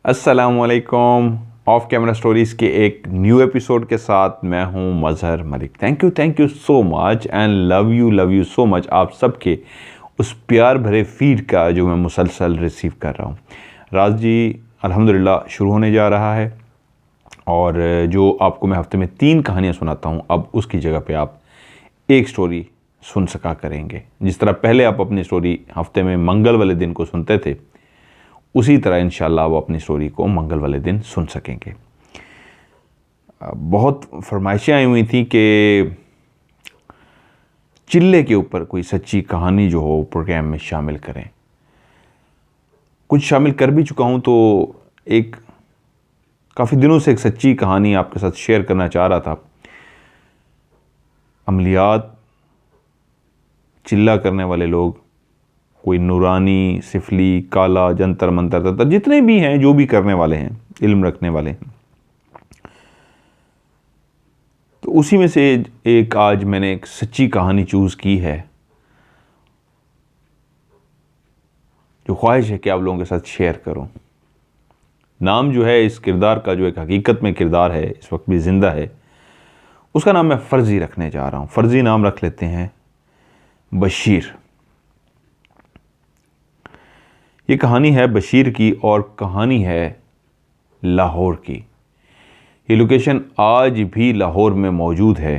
अस्सलामुअलैकुम। Of camera stories के एक न्यू एपिसोड के साथ मैं हूं Mazhar Malik. Thank you so much and love you so much आप सबके उस प्यार भरे फीड का जो मैं मुसलसल रिसीव कर रहा हूं। राज जी अल्हम्दुलिल्लाह शुरू होने जा रहा है और जो आपको मैं हफ्ते में 3 कहानियां सुनाता हूं, अब उसकी जगह पे आप एक स्टोरी सुन सका करेंगे। जिस तरह पहले आप अपनी स्टोरी हफ्ते में मंगल वाले दिन को सुनते थे, उसी तरह इंशाल्लाह वो अपनी स्टोरी को मंगल वाले दिन सुन सकेंगे। बहुत फरमाइशें आई हुई थी कि चिल्ले के ऊपर कोई सच्ची कहानी जो हो प्रोग्राम में शामिल करें। कुछ शामिल कर भी चुका हूं, तो एक काफ़ी दिनों से एक सच्ची कहानी आपके साथ शेयर करना चाह रहा था। अमलियात, चिल्ला करने वाले लोग, कोई नूरानी, सिफली, काला, जंतर मंतर तंत्र, जितने भी हैं, जो भी करने वाले हैं, इल्म रखने वाले हैं, तो उसी में से एक आज मैंने एक सच्ची कहानी चूज़ की है जो ख्वाहिश है कि आप लोगों के साथ शेयर करूं। नाम जो है इस किरदार का, जो एक हकीकत में किरदार है, इस वक्त भी ज़िंदा है, उसका नाम मैं फ़र्ज़ी रखने जा रहा हूं। फ़र्ज़ी नाम रख लेते हैं बशीर। ये कहानी है बशीर की और कहानी है लाहौर की। ये लोकेशन आज भी लाहौर में मौजूद है,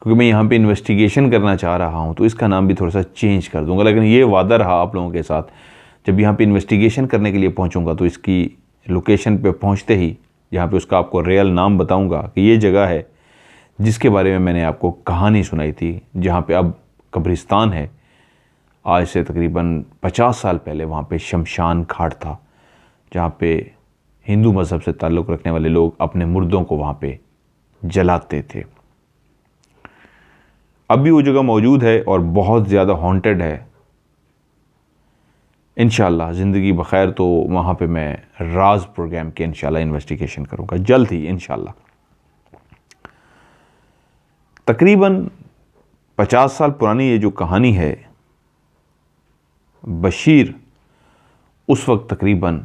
क्योंकि मैं यहाँ पे इन्वेस्टिगेशन करना चाह रहा हूँ, तो इसका नाम भी थोड़ा सा चेंज कर दूंगा। लेकिन ये वादा रहा आप लोगों के साथ, जब यहाँ पे इन्वेस्टिगेशन करने के लिए पहुँचूँगा तो इसकी लोकेशन पे पहुँचते ही यहाँ पे उसका आपको रियल नाम बताऊँगा कि ये जगह है जिसके बारे में मैंने आपको कहानी सुनाई थी, जहाँ पे अब कब्रिस्तान है। आज से तकरीबन 50 साल पहले वहाँ पे शमशान घाट था, जहाँ पे हिंदू मज़हब से ताल्लुक़ रखने वाले लोग अपने मुर्दों को वहाँ पे जलाते थे। अब भी वो जगह मौजूद है और बहुत ज़्यादा हॉन्टेड है। इंशाल्लाह ज़िंदगी बखैर तो वहाँ पे मैं राज प्रोग्राम के इंशाल्लाह इन्वेस्टिगेशन करूँगा जल्द ही इंशाल्लाह। तकरीबन 50 साल पुरानी ये जो कहानी है, बशीर उस वक्त तकरीबन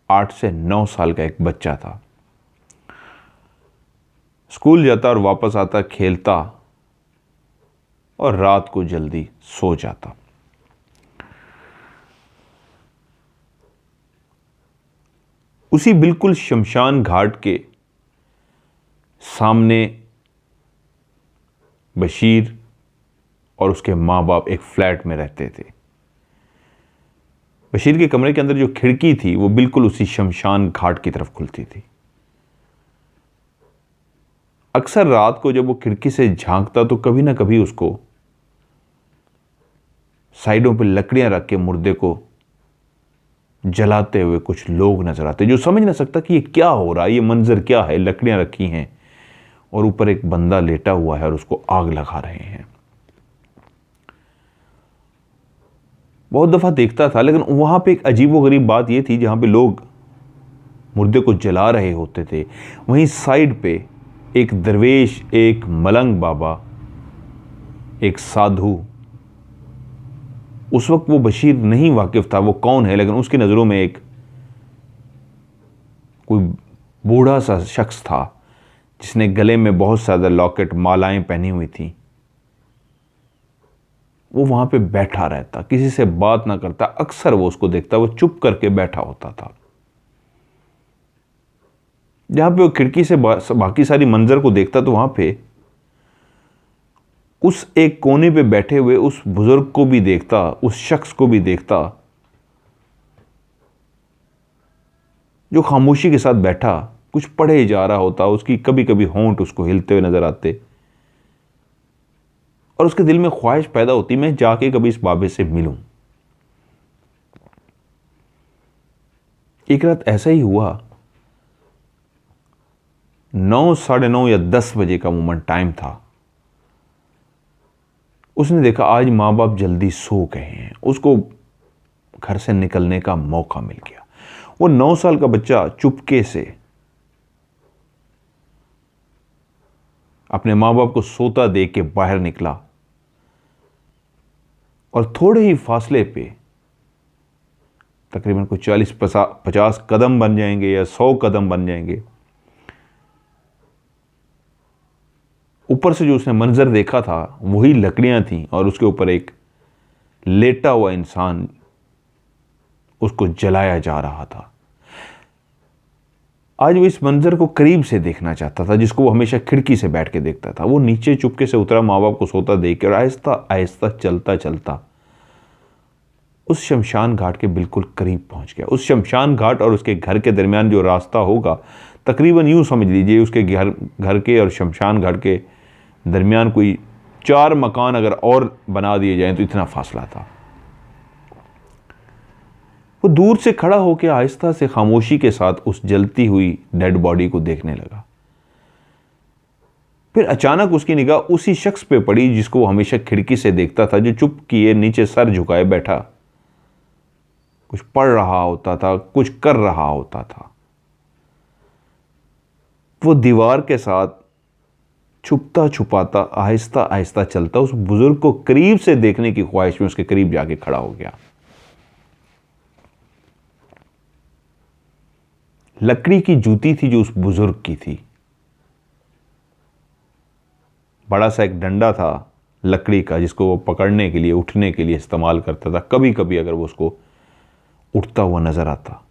8 से 9 साल का एक बच्चा था। स्कूल जाता और वापस आता, खेलता और रात को जल्दी सो जाता। उसी बिल्कुल शमशान घाट के सामने बशीर और उसके माँ बाप एक फ्लैट में रहते थे। बशीर के कमरे के अंदर जो खिड़की थी वो बिल्कुल उसी शमशान घाट की तरफ खुलती थी। अक्सर रात को जब वो खिड़की से झांकता तो कभी ना कभी उसको साइडों पर लकड़ियां रख के मुर्दे को जलाते हुए कुछ लोग नजर आते, जो समझ ना सकता कि ये क्या हो रहा है, ये मंजर क्या है। लकड़ियां रखी हैं और ऊपर एक बंदा लेटा हुआ है और उसको आग लगा रहे हैं। बहुत दफ़ा देखता था, लेकिन वहाँ पे एक अजीबोगरीब बात यह थी, जहाँ पे लोग मुर्दे को जला रहे होते थे, वहीं साइड पे एक दरवेश, एक मलंग बाबा, एक साधु, उस वक्त वो बशीर नहीं वाकिफ था वो कौन है, लेकिन उसकी नज़रों में एक कोई बूढ़ा सा शख्स था जिसने गले में बहुत ज़्यादा लॉकेट, मालाएं पहनी हुई थी। वो वहाँ पे बैठा रहता, किसी से बात ना करता। अक्सर वो उसको देखता, वो चुप करके बैठा होता था। जहाँ पे वो खिड़की से बाकी सारी मंजर को देखता, तो वहाँ पे उस एक कोने पे बैठे हुए उस बुजुर्ग को भी देखता, उस शख्स को भी देखता जो खामोशी के साथ बैठा कुछ पढ़े जा रहा होता। उसकी कभी कभी होंठ उसको हिलते हुए नजर आते और उसके दिल में ख्वाहिश पैदा होती, मैं जाके कभी इस बाबे से मिलूं। एक रात ऐसा ही हुआ, 9, साढ़े 9 या 10 बजे का मोमेंट टाइम था। उसने देखा आज माँ बाप जल्दी सो गए हैं, उसको घर से निकलने का मौका मिल गया। वो 9 साल का बच्चा चुपके से अपने माँ बाप को सोता देख के बाहर निकला और थोड़े ही फासले पे तकरीबन कुछ 40-50 कदम बन जाएंगे या 100 कदम बन जाएंगे। ऊपर से जो उसने मंजर देखा था वही लकड़ियां थीं और उसके ऊपर एक लेटा हुआ इंसान उसको जलाया जा रहा था। आज वो इस मंजर को करीब से देखना चाहता था, जिसको वो हमेशा खिड़की से बैठ के देखता था। वो नीचे चुपके से उतरा, माँ बाप को सोता देख के, और आहिस्ता आहिस्ता चलता चलता उस शमशान घाट के बिल्कुल करीब पहुंच गया। उस शमशान घाट और उसके घर के दरमियान जो रास्ता होगा, तकरीबन यूं समझ लीजिए उसके घर के और शमशान घाट के दरमियान कोई 4 मकान अगर और बना दिए जाएं तो इतना फासला था। वो दूर से खड़ा होकर आहिस्ता से खामोशी के साथ उस जलती हुई डेड बॉडी को देखने लगा। फिर अचानक उसकी निगाह उसी शख्स पे पड़ी जिसको वो हमेशा खिड़की से देखता था, जो चुप किए नीचे सर झुकाए बैठा कुछ पढ़ रहा होता था, कुछ कर रहा होता था। वो दीवार के साथ छुपता छुपाता आहिस्ता आहिस्ता चलता उस बुजुर्ग को करीब से देखने की ख्वाहिश में उसके करीब जाके खड़ा हो गया। लकड़ी की जूती थी जो उस बुजुर्ग की थी। बड़ा सा एक डंडा था लकड़ी का जिसको वो पकड़ने के लिए, उठने के लिए इस्तेमाल करता था। कभी कभी अगर वो उसको उठता हुआ नजर आता।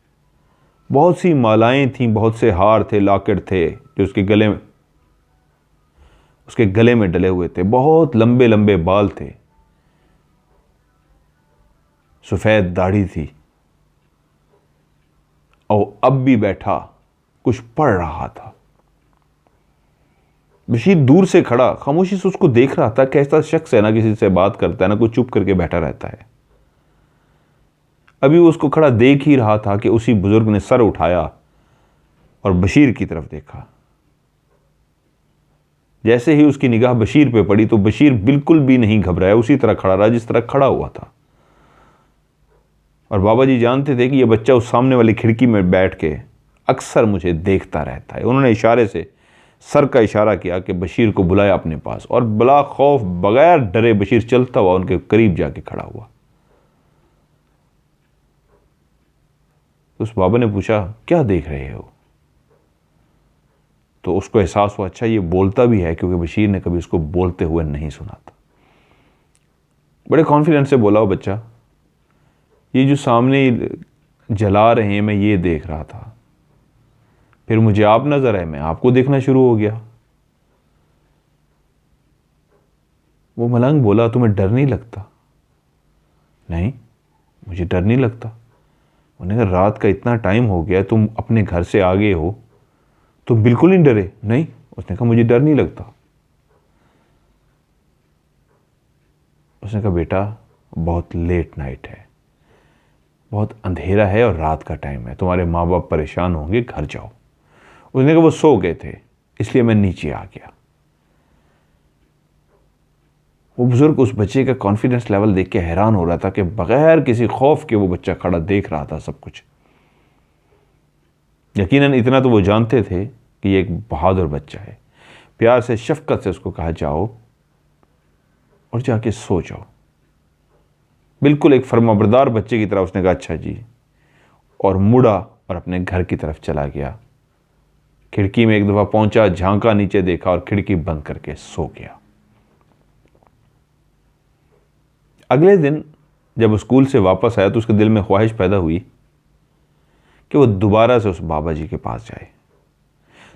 बहुत सी मालाएं थीं, बहुत से हार थे, लॉकेट थे जो उसके गले में डले हुए थे। बहुत लंबे लंबे बाल थे, सफेद दाढ़ी थी, और अब भी बैठा कुछ पढ़ रहा था। बशीर दूर से खड़ा खामोशी से उसको देख रहा था। कैसा शख्स है, ना किसी से बात करता है, ना कोई चुप करके बैठा रहता है। अभी वो उसको खड़ा देख ही रहा था कि उसी बुजुर्ग ने सर उठाया और बशीर की तरफ देखा। जैसे ही उसकी निगाह बशीर पे पड़ी तो बशीर बिल्कुल भी नहीं घबराया, उसी तरह खड़ा रहा जिस तरह खड़ा हुआ था। और बाबा जी जानते थे कि यह बच्चा उस सामने वाली खिड़की में बैठ के अक्सर मुझे देखता रहता है। उन्होंने इशारे से सर का इशारा किया कि बशीर को बुलाया अपने पास, और बला खौफ बगैर डरे बशीर चलता हुआ उनके करीब जाके खड़ा हुआ। उस बाबा ने पूछा, क्या देख रहे हो? तो उसको एहसास हुआ, अच्छा ये बोलता भी है, क्योंकि बशीर ने कभी उसको बोलते हुए नहीं सुना था। बड़े कॉन्फिडेंस से बोला वो बच्चा, ये जो सामने जला रहे हैं मैं ये देख रहा था, फिर मुझे आप नजर आए, मैं आपको देखना शुरू हो गया। वो मलंग बोला, तुम्हें डर नहीं लगता? नहीं, मुझे डर नहीं लगता। उन्होंने कहा, रात का इतना टाइम हो गया, तुम अपने घर से आ गए हो, तुम बिल्कुल नहीं डरे? नहीं। उसने कहा, मुझे डर नहीं लगता। उसने कहा, बेटा बहुत लेट नाइट है, बहुत अंधेरा है और रात का टाइम है, तुम्हारे माँ बाप परेशान होंगे, घर जाओ। उसने कहा, वो सो गए थे इसलिए मैं नीचे आ गया। वो बुजुर्ग उस बच्चे का कॉन्फिडेंस लेवल देख के हैरान हो रहा था कि बगैर किसी खौफ के वो बच्चा खड़ा देख रहा था सब कुछ। यकीनन इतना तो वो जानते थे कि ये एक बहादुर बच्चा है। प्यार से, शफकत से उसको कहा, जाओ और जाके सो जाओ। बिल्कुल एक फर्माबरदार बच्चे की तरह उसने कहा, अच्छा जी, और मुड़ा और अपने घर की तरफ चला गया। खिड़की में एक दफा पहुंचा, झांका, नीचे देखा और खिड़की बंद करके सो गया। अगले दिन जब स्कूल से वापस आया तो उसके दिल में ख्वाहिश पैदा हुई कि वो दोबारा से उस बाबा जी के पास जाए।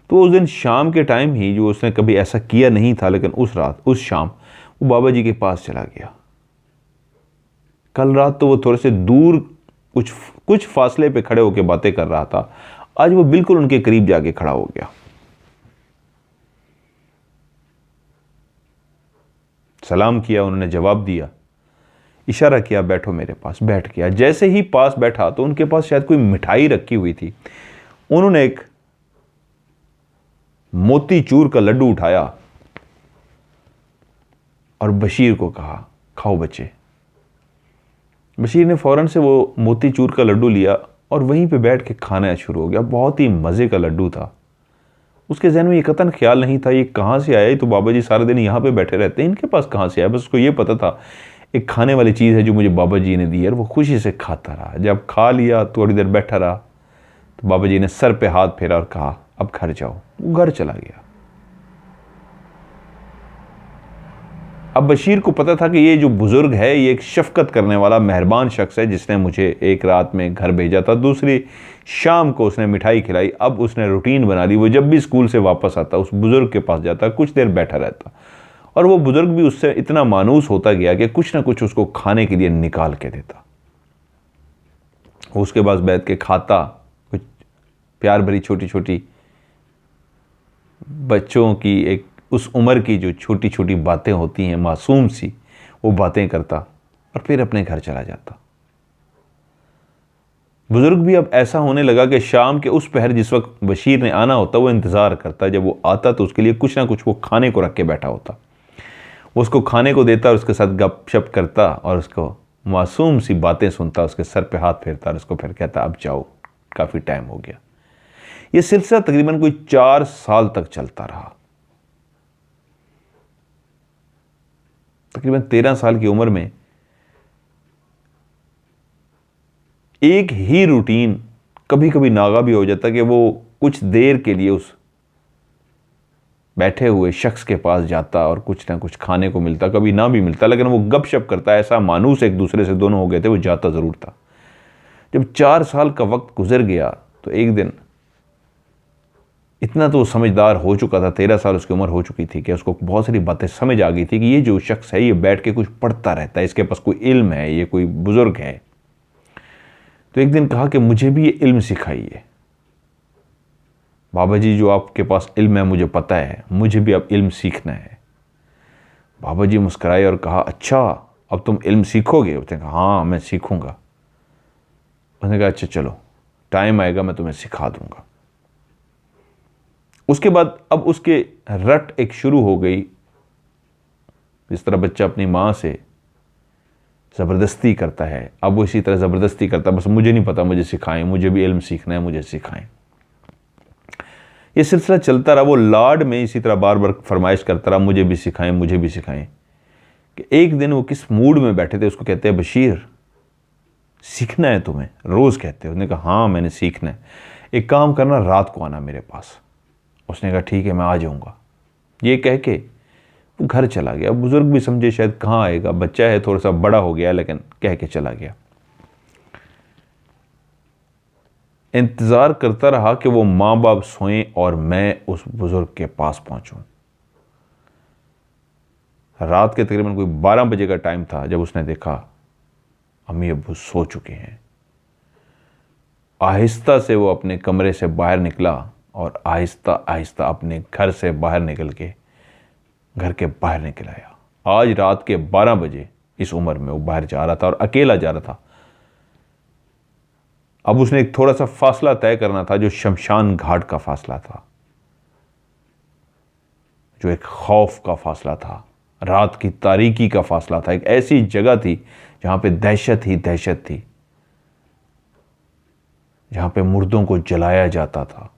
तो उस दिन शाम के टाइम ही, जो उसने कभी ऐसा किया नहीं था, लेकिन उस रात, उस शाम वो बाबा जी के पास चला गया। कल रात तो वो थोड़े से दूर कुछ फासले पे खड़े होकर बातें कर रहा था, आज वो बिल्कुल उनके करीब जाके खड़ा हो गया। सलाम किया, उन्होंने जवाब दिया, इशारा किया, बैठो मेरे पास। बैठ गया। जैसे ही पास बैठा तो उनके पास शायद कोई मिठाई रखी हुई थी। उन्होंने एक मोतीचूर का लड्डू उठाया और बशीर को कहा, खाओ बच्चे। बशीर ने फौरन से वो मोतीचूर का लड्डू लिया और वहीं पे बैठ के खाना शुरू हो गया। बहुत ही मज़े का लड्डू था। उसके जहन में ये कतन ख्याल नहीं था ये कहाँ से आया, तो बाबा जी सारा दिन यहाँ पे बैठे रहते हैं, इनके पास कहाँ से आया। बस उसको ये पता था एक खाने वाली चीज़ है जो मुझे बाबा जी ने दी है, और वो खुशी से खाता रहा। जब खा लिया थोड़ी देर बैठा रहा तो बाबा जी ने सर पे हाथ फेरा और कहा अब घर जाओ। वो घर चला गया। अब बशीर को पता था कि ये जो बुजुर्ग है ये एक शफकत करने वाला मेहरबान शख्स है, जिसने मुझे एक रात में घर भेजा था, दूसरी शाम को उसने मिठाई खिलाई। अब उसने रूटीन बना ली, वो जब भी स्कूल से वापस आता उस बुजुर्ग के पास जाता, कुछ देर बैठा रहता, और वो बुजुर्ग भी उससे इतना मानूस होता गया कि कुछ ना कुछ उसको खाने के लिए निकाल के देता। उसके पास बैठ के खाता, कुछ प्यार भरी छोटी छोटी बच्चों की एक उस उम्र की जो छोटी छोटी बातें होती हैं, मासूम सी, वो बातें करता और फिर अपने घर चला जाता। बुजुर्ग भी अब ऐसा होने लगा कि शाम के उस पहर जिस वक्त बशीर ने आना होता वो इंतज़ार करता। जब वो आता तो उसके लिए कुछ ना कुछ वो खाने को रख के बैठा होता। वो उसको खाने को देता और उसके साथ गपशप करता और उसको मासूम सी बातें सुनता, उसके सर पे हाथ फेरता और उसको फिर कहता अब जाओ, काफ़ी टाइम हो गया। ये सिलसिला तकरीबन कोई 4 साल तक चलता रहा। तकरीबन 13 साल की उम्र में एक ही रूटीन कभी कभी नागा भी हो जाता कि वो कुछ देर के लिए उस बैठे हुए शख्स के पास जाता और कुछ ना कुछ खाने को मिलता, कभी ना भी मिलता, लेकिन वो गपशप करता। ऐसा मानूस एक दूसरे से दोनों हो गए थे, वो जाता ज़रूर था। जब 4 साल का वक्त गुजर गया तो एक दिन इतना तो वो समझदार हो चुका था, 13 साल उसकी उम्र हो चुकी थी कि उसको बहुत सारी बातें समझ आ गई थी कि ये जो शख्स है ये बैठ के कुछ पढ़ता रहता है, इसके पास कोई इल्म है, ये कोई बुजुर्ग है। तो एक दिन कहा कि मुझे भी ये इल्म सिखाइए बाबा जी, जो आपके पास इल्म है मुझे पता है, मुझे भी अब इल्म सीखना है। बाबा जी मुस्कुराए और कहा अच्छा अब तुम इल्म सीखोगे? उसने कहा हाँ मैं सीखूंगा। उसने कहा अच्छा चलो, टाइम आएगा मैं तुम्हें सिखा दूंगा। उसके बाद अब उसके रट एक शुरू हो गई, जिस तरह बच्चा अपनी माँ से ज़बरदस्ती करता है, अब वो इसी तरह ज़बरदस्ती करता, बस मुझे नहीं पता, मुझे सिखाएं, मुझे भी इल्म सीखना है, मुझे सिखाएं। ये सिलसिला चलता रहा। वो लाड में इसी तरह बार बार फरमाइश करता रहा मुझे भी सिखाएं, मुझे भी सिखाएं। कि एक दिन वो किस मूड में बैठे थे, उसको कहते हैं बशीर सीखना है तुम्हें? रोज़ कहते हैं। उसने कहा हाँ मैंने सीखना है, एक काम करना रात को आना मेरे पास। उसने कहा ठीक है मैं आ जाऊँगा। ये कह के वो घर चला गया। बुजुर्ग भी समझे शायद कहाँ आएगा, बच्चा है थोड़ा सा बड़ा हो गया, लेकिन कह के चला गया। इंतज़ार करता रहा कि वो माँ बाप सोएं और मैं उस बुजुर्ग के पास पहुंचूं। रात के तकरीबन कोई 12 बजे का टाइम था जब उसने देखा अम्मी अब्बू सो चुके हैं। आहिस्ता से वो अपने कमरे से बाहर निकला और आहिस्ता आहिस्ता अपने घर से बाहर निकल के घर के बाहर निकल आया। आज रात के 12 बजे इस उम्र में वो बाहर जा रहा था और अकेला जा रहा था। अब उसने एक थोड़ा सा फासला तय करना था, जो शमशान घाट का फासला था, जो एक खौफ का फासला था, रात की तारीकी का फासला था। एक ऐसी जगह थी जहां पे दहशत ही दहशत थी, जहां पे मुर्दों को जलाया जाता था,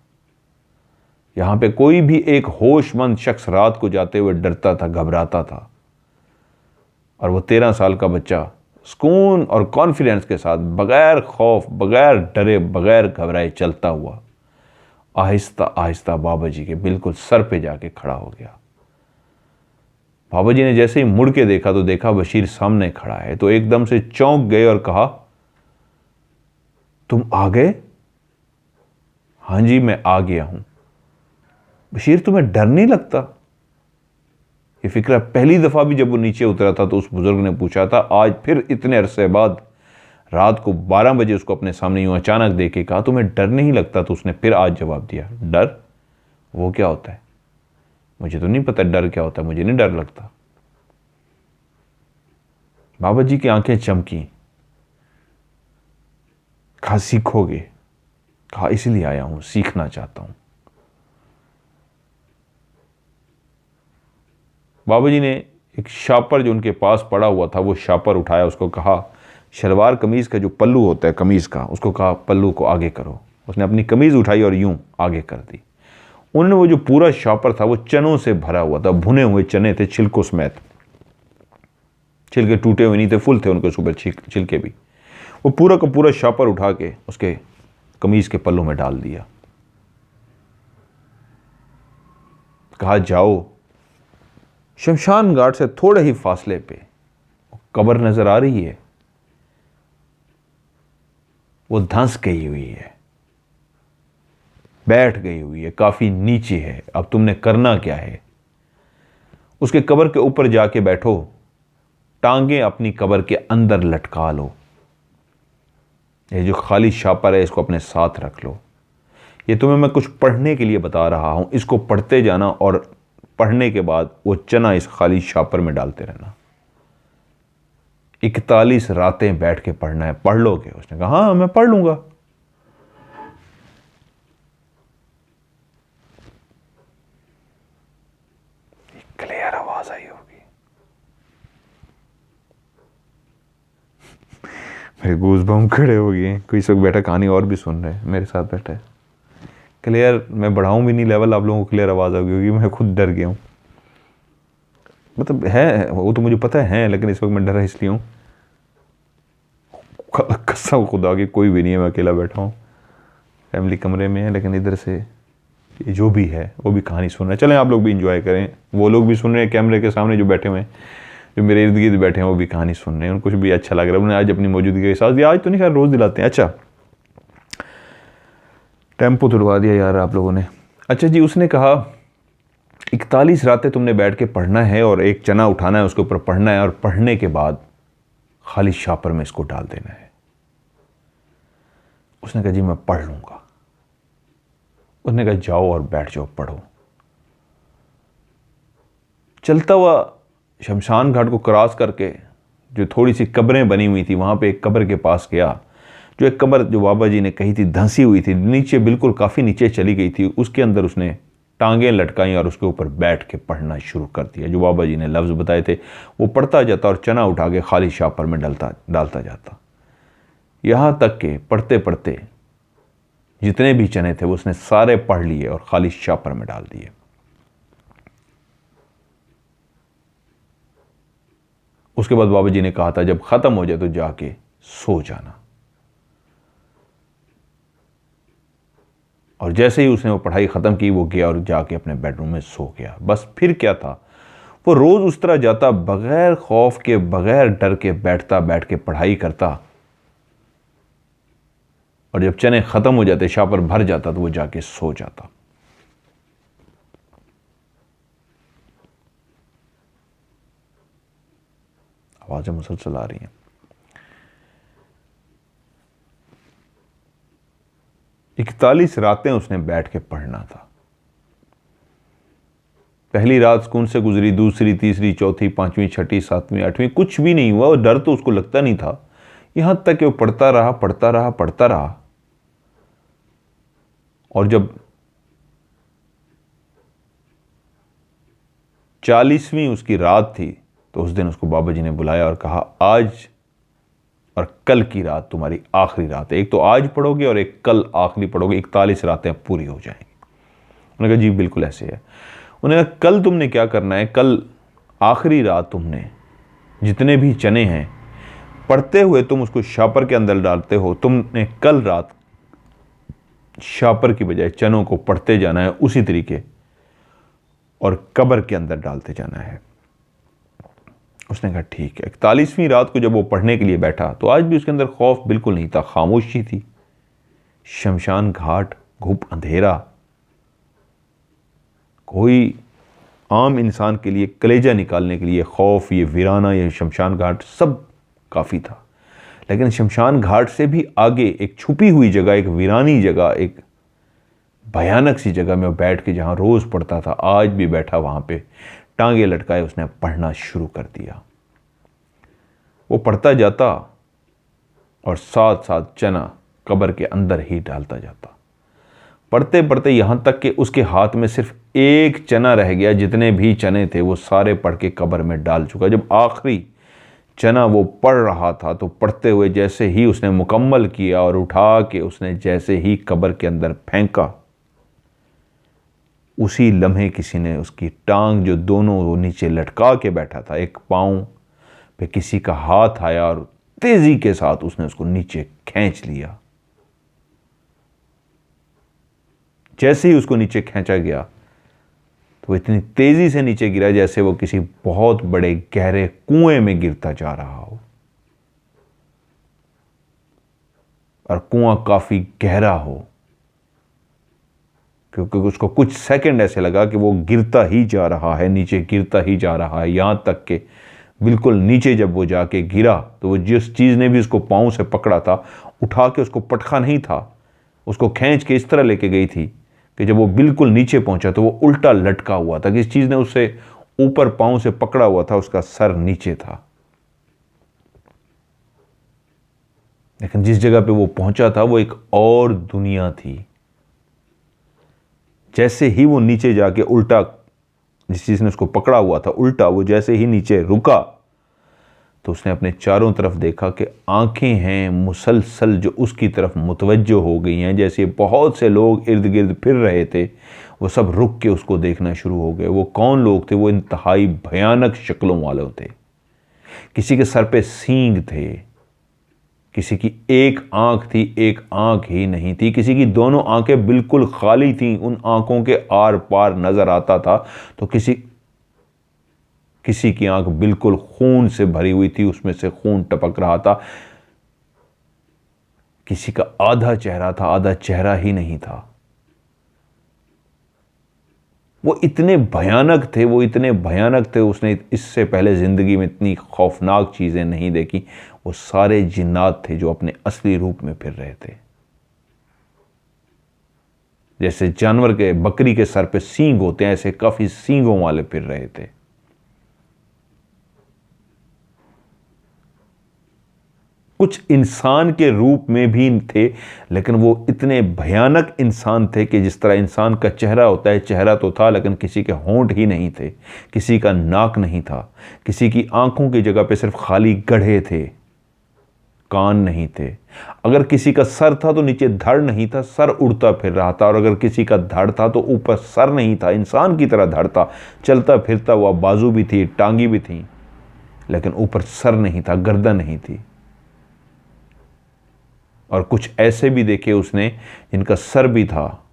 जहां पे कोई भी एक होशमंद शख्स रात को जाते हुए डरता था, घबराता था। और वो 13 साल का बच्चा सुकून और कॉन्फिडेंस के साथ, बगैर खौफ, बगैर डरे, बगैर घबराए चलता हुआ आहिस्ता आहिस्ता बाबा जी के बिल्कुल सर पे जाके खड़ा हो गया। बाबा जी ने जैसे ही मुड़ के देखा तो देखा बशीर सामने खड़ा है, तो एकदम से चौंक गए और कहा तुम आ गए? हाँ जी मैं आ गया हूं। बशीर तुम्हें डर नहीं लगता? ये फिक्रा पहली दफा भी जब वो नीचे उतरा था तो उस बुजुर्ग ने पूछा था। आज फिर इतने अरसे बाद रात को 12 बजे उसको अपने सामने यूं अचानक देख के कहा तुम्हें डर नहीं लगता? तो उसने फिर आज जवाब दिया डर? वो क्या होता है? मुझे तो नहीं पता डर क्या होता है, मुझे नहीं डर लगता। बाबा जी की आंखें चमकी। कहा सीखोगे? कहा इसलिए आया हूं, सीखना चाहता हूं। बाबा जी ने एक शापर जो उनके पास पड़ा हुआ था वो शापर उठाया, उसको कहा शलवार कमीज़ का जो पल्लू होता है कमीज़ का, उसको कहा पल्लू को आगे करो। उसने अपनी कमीज़ उठाई और यूं आगे कर दी। उन्होंने वो जो पूरा शापर था वो चनों से भरा हुआ था, भुने हुए चने थे छिलकों समेत। छिलके टूटे हुए नहीं थे, फुल थे उनके ऊपर छिलके भी। वो पूरा का पूरा शापर उठा के उसके कमीज के पल्लों में डाल दिया। कहा जाओ। शमशान घाट से थोड़े ही फासले पे कब्र नजर आ रही है, वो धंस गई हुई है, बैठ गई हुई है, काफी नीचे है। अब तुमने करना क्या है, उसके कब्र के ऊपर जाके बैठो, टांगे अपनी कब्र के अंदर लटका लो। ये जो खाली शापर है इसको अपने साथ रख लो। ये तुम्हें मैं कुछ पढ़ने के लिए बता रहा हूं, इसको पढ़ते जाना और पढ़ने के बाद वो चना इस खाली शापर में डालते रहना। 41 रातें बैठ के पढ़ना है। पढ़ लोगे? उसने कहा हाँ मैं पढ़ लूंगा। क्लियर आवाज आई होगी। मेरे गूज़बम्प खड़े हो गए। कोई सब बैठा कहानी और भी सुन रहे हैं, मेरे साथ बैठा है। क्लियर मैं बढ़ाऊं भी नहीं लेवल, आप लोगों को क्लियर आवाज आ गई होगी। मैं खुद डर गया हूं, मतलब है वो तो मुझे पता है, लेकिन इस वक्त मैं डरा इसलिए हूं। कसम खुदा की कोई भी नहीं है, मैं अकेला बैठा हूँ, फैमिली कमरे में है, लेकिन इधर से ये जो भी है वो भी कहानी सुन रहे हैं। चलें आप लोग भी इंजॉय करें, वो लोग भी सुन रहे हैं कैमरे के सामने जो बैठे हुए हैं, जो मेरे इर्द गिर्द बैठे हैं वो भी कहानी सुन रहे हैं, उनको भी अच्छा लग रहा है। उन्हें आज अपनी मौजूदगी के साथ दिया, आज तो नहीं खैर रोज़ दिलाते हैं। अच्छा टेम्पो तुड़वा दिया यार आप लोगों ने। अच्छा जी, उसने कहा 41 रातें तुमने बैठ के पढ़ना है और एक चना उठाना है, उसके ऊपर पढ़ना है, और पढ़ने के बाद खाली शापर में इसको डाल देना है। उसने कहा जी मैं पढ़ लूंगा। उसने कहा जाओ और बैठ जाओ पढ़ो। चलता हुआ शमशान घाट को क्रॉस करके जो थोड़ी सी कब्रें बनी हुई थी, वहां पे एक कब्र के पास गया, जो एक कब्र जो बाबा जी ने कही थी धंसी हुई थी, नीचे बिल्कुल काफ़ी नीचे चली गई थी, उसके अंदर उसने टांगें लटकाई और उसके ऊपर बैठ के पढ़ना शुरू कर दिया। जो बाबा जी ने लफ्ज़ बताए थे वो पढ़ता जाता और चना उठा के खाली शापर में डालता जाता, यहाँ तक के पढ़ते पढ़ते जितने भी चने थे वो उसने सारे पढ़ लिए और खाली शापर में डाल दिए। उसके बाद बाबा जी ने कहा था जब ख़त्म हो जाए तो जाके सो जाना। और जैसे ही उसने वो पढ़ाई ख़त्म की वो गया और जाके अपने बेडरूम में सो गया। बस फिर क्या था, वो रोज़ उस तरह जाता, बग़ैर खौफ के बग़ैर डर के बैठता, बैठ के पढ़ाई करता, और जब चने ख़त्म हो जाते, शापर भर जाता, तो वो जाके सो जाता। आवाज़ें मुसलसल आ रही हैं। 41 रातें उसने बैठ के पढ़ना था। पहली रात सुकून से गुजरी, दूसरी, तीसरी, चौथी, पांचवी, छठी, सातवीं, आठवीं, कुछ भी नहीं हुआ। और डर तो उसको लगता नहीं था, यहां तक कि वो पढ़ता रहा पढ़ता रहा पढ़ता रहा। और जब 40वीं उसकी रात थी तो उस दिन उसको बाबा जी ने बुलाया और कहा आज और कल की रात तुम्हारी आखिरी रात है। एक तो आज पढ़ोगे और एक कल आखिरी पढ़ोगे, 41 रातें पूरी हो जाएंगी। उन्होंने कहा जी बिल्कुल ऐसे है। उन्होंने कहा कल तुमने क्या करना है, कल आखिरी रात तुमने जितने भी चने हैं पढ़ते हुए तुम उसको शापर के अंदर डालते हो, तुमने कल रात शापर की बजाय चनों को पढ़ते जाना है उसी तरीके, और कब्र के अंदर डालते जाना है। उसने कहा ठीक है। 41वीं रात को जब वो पढ़ने के लिए बैठा तो आज भी उसके अंदर खौफ बिल्कुल नहीं था, खामोशी थी। शमशान घाट, घुप अंधेरा, कोई आम इंसान के लिए कलेजा निकालने के लिए खौफ, ये वीराना, ये शमशान घाट सब काफ़ी था। लेकिन शमशान घाट से भी आगे एक छुपी हुई जगह, एक वीरानी जगह, एक भयानक सी जगह में बैठ के जहाँ रोज़ पढ़ता था, आज भी बैठा वहाँ पे टांगे लटकाए उसने पढ़ना शुरू कर दिया। वो पढ़ता जाता और साथ साथ चना कब्र के अंदर ही डालता जाता। पढ़ते पढ़ते यहाँ तक कि उसके हाथ में सिर्फ एक चना रह गया, जितने भी चने थे वो सारे पढ़ के कब्र में डाल चुका। जब आखिरी चना वो पढ़ रहा था तो पढ़ते हुए जैसे ही उसने मुकम्मल किया और उठा के उसने जैसे ही कब्र के अंदर फेंका, उसी लम्हे किसी ने उसकी टांग जो दोनों वो नीचे लटका के बैठा था, एक पाँव फिर किसी का हाथ आया और तेजी के साथ उसने उसको नीचे खींच लिया। जैसे ही उसको नीचे खींचा गया तो वो इतनी तेजी से नीचे गिरा जैसे वो किसी बहुत बड़े गहरे कुएं में गिरता जा रहा हो, और कुआं काफी गहरा हो, क्योंकि उसको कुछ सेकंड ऐसे लगा कि वो गिरता ही जा रहा है, नीचे गिरता ही जा रहा है, यहां तक कि बिल्कुल नीचे जब वो जाके गिरा तो वो जिस चीज ने भी उसको पांव से पकड़ा था, उठा के उसको पटका नहीं था, उसको खींच के इस तरह लेके गई थी कि जब वो बिल्कुल नीचे पहुंचा तो वो उल्टा लटका हुआ था। किस चीज ने उससे ऊपर पांव से पकड़ा हुआ था, उसका सर नीचे था। लेकिन जिस जगह पे वो पहुंचा था वो एक और दुनिया थी। जैसे ही वो नीचे जाके उल्टा, जिस चीज ने उसको पकड़ा हुआ था उल्टा, वो जैसे ही नीचे रुका तो उसने अपने चारों तरफ देखा कि आंखें हैं मुसलसल जो उसकी तरफ मुतवज्जो हो गई हैं, जैसे बहुत से लोग इर्द गिर्द फिर रहे थे, वो सब रुक के उसको देखना शुरू हो गए। वो कौन लोग थे? वो इंतहाई भयानक शक्लों वाले थे। किसी के सर पे सींग थे, किसी की एक आंख थी, एक आंख ही नहीं थी, किसी की दोनों आंखें बिल्कुल खाली थीं, उन आंखों के आर पार नजर आता था, तो किसी की आंख बिल्कुल खून से भरी हुई थी, उसमें से खून टपक रहा था। किसी का आधा चेहरा था, आधा चेहरा ही नहीं था। वो इतने भयानक थे, वो इतने भयानक थे, उसने इससे पहले जिंदगी में इतनी खौफनाक चीजें नहीं देखी। वो सारे जिन्नात थे जो अपने असली रूप में फिर रहे थे। जैसे जानवर के, बकरी के सर पे सींग होते हैं, ऐसे काफी सींगों वाले फिर रहे थे। कुछ इंसान के रूप में भी थे, लेकिन वो इतने भयानक इंसान थे कि जिस तरह इंसान का चेहरा होता है, चेहरा तो था लेकिन किसी के होंठ ही नहीं थे, किसी का नाक नहीं था, किसी की आंखों की जगह पे सिर्फ खाली गड्ढे थे, कान नहीं थे। अगर किसी का सर था तो नीचे धड़ नहीं था, सर उड़ता फिर रहा था, और अगर किसी का धड़ था तो ऊपर सर नहीं था, इंसान की तरह धड़ था, चलता फिरता हुआ, बाजू भी थी, टांगी भी थी, लेकिन ऊपर सर नहीं था, गर्दन नहीं थी। और कुछ ऐसे भी देखे उसने जिनका सर भी था,